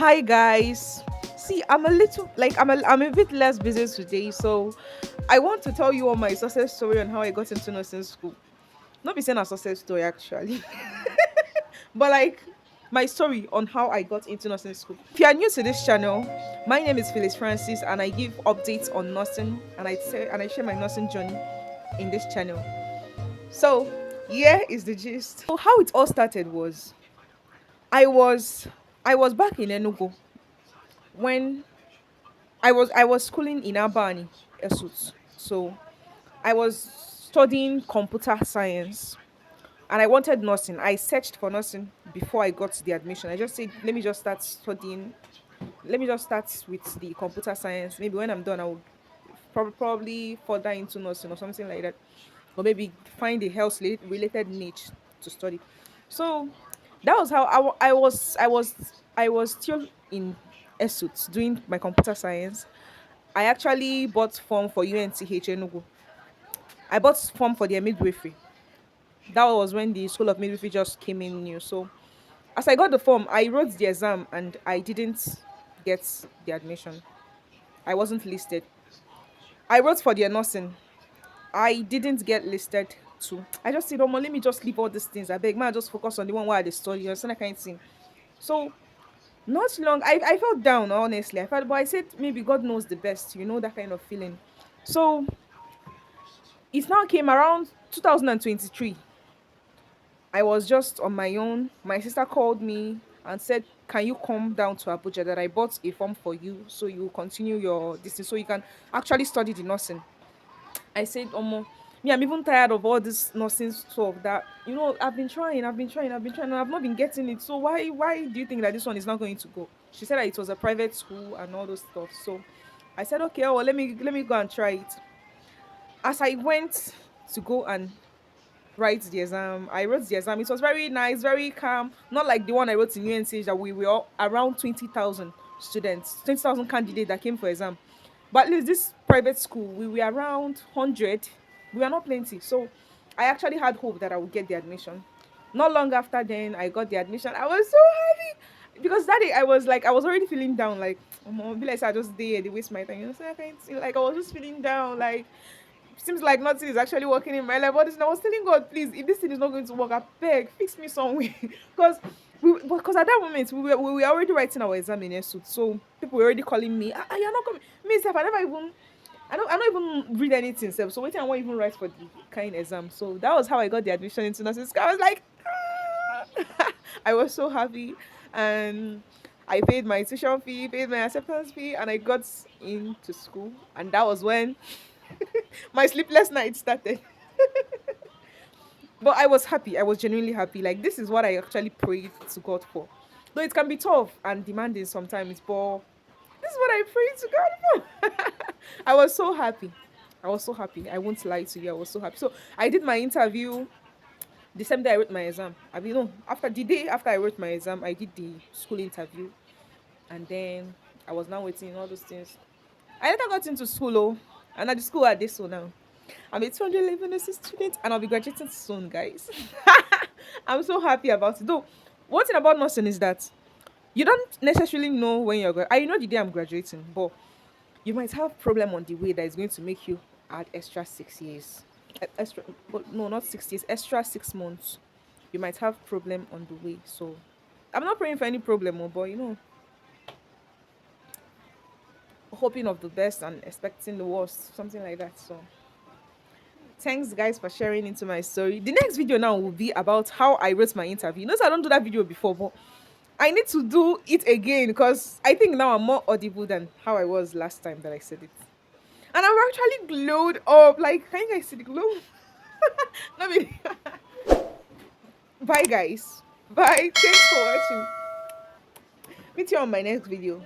Hi guys. See, I'm a bit less busy today, so I want to tell you all my success story on how I got into nursing school. Not be saying a success story actually, but like my story on how I got into nursing school. If you are new to this channel, my name is Phyllis Francis, and I give updates on nursing, and I share my nursing journey in this channel. So here is the gist. So how it all started was I was I was back in Enugu when I was schooling in Albany, Esut. So I was studying computer science and I wanted nursing. I searched for nursing before I got the admission. I just said, let me just start studying. Let me just start with the computer science. Maybe when I'm done, I would probably further into nursing or something like that. Or maybe find a related niche to study. So that was how I was still in Esut doing my computer science. I actually bought form for UNTH Enugu. I bought form for their midwifery. That was when the School of Midwifery just came in new. So as I got the form, I wrote the exam and I didn't get the admission. I wasn't listed. I wrote for their nursing. I didn't get listed too. I just said, oh, let me just leave all these things. I beg, man, just focus on the one where I study. You understand that kind of thing. So not long, I felt down, honestly. I felt, but I said maybe God knows the best, that kind of feeling. So it now came around 2023. I was just on my own. My sister called me and said, can you come down to Abuja that I bought a form for you so you continue your distance so you can actually study the nursing. I said, Omo, me, I'm even tired of all this nursing stuff that, I've been trying, and I've not been getting it. So why do you think that this one is not going to go? She said that it was a private school and all those stuff. So I said, okay, well, let me go and try it. As I went to go and write the exam, I wrote the exam. It was very nice, very calm. Not like the one I wrote in UNCH that we were all around 20,000 students, 20,000 candidates that came for exam. But at least this private school, we were around 100. We were not plenty. So I actually had hope that I would get the admission. Not long after then, I got the admission. I was so happy because that day I was already feeling down. Like, be like, I just did, they waste my time. So I can't see, like, I was just feeling down. Like, seems like nothing is actually working in my life. But I was telling God, please, if this thing is not going to work, I beg, fix me some way. Because at that moment we were already writing our exam in Esut. So people were already calling me, you're not coming. Me, self, I don't even read anything, self. So waiting, I won't even write for the kind exam. So that was how I got the admission into nursing school. I was like, I was so happy. And I paid my tuition fee, paid my acceptance fee, and I got into school. And that was when my sleepless night started. But I was happy. I was genuinely happy. Like, this is what I actually prayed to God for. Though it can be tough and demanding sometimes, but this is what I prayed to God for. I was so happy. I was so happy. I won't lie to you. I was so happy. So I did my interview the same day I wrote my exam. I mean, no, after the day after I wrote my exam, I did the school interview, and then I was now waiting all those things. I later got into school, and at the school I did so now. I'm a 211 student and I'll be graduating soon, guys. I'm so happy about it. Though, one thing about nursing is that you don't necessarily know when I know the day I'm graduating, but you might have problem on the way that is going to make you add extra 6 years. Extra, but no, not 6 years, extra 6 months. You might have problem on the way. So I'm not praying for any problem, but hoping of the best and expecting the worst, something like that. So thanks guys for sharing into my story. The next video now will be about how I wrote my interview. Notice I don't do that video before, but I need to do it again because I think now I'm more audible than how I was last time that I said it. And I'm actually glowed up. Like, can you guys see the glow? Let me. Bye, guys. Bye. Thanks for watching. Meet you on my next video.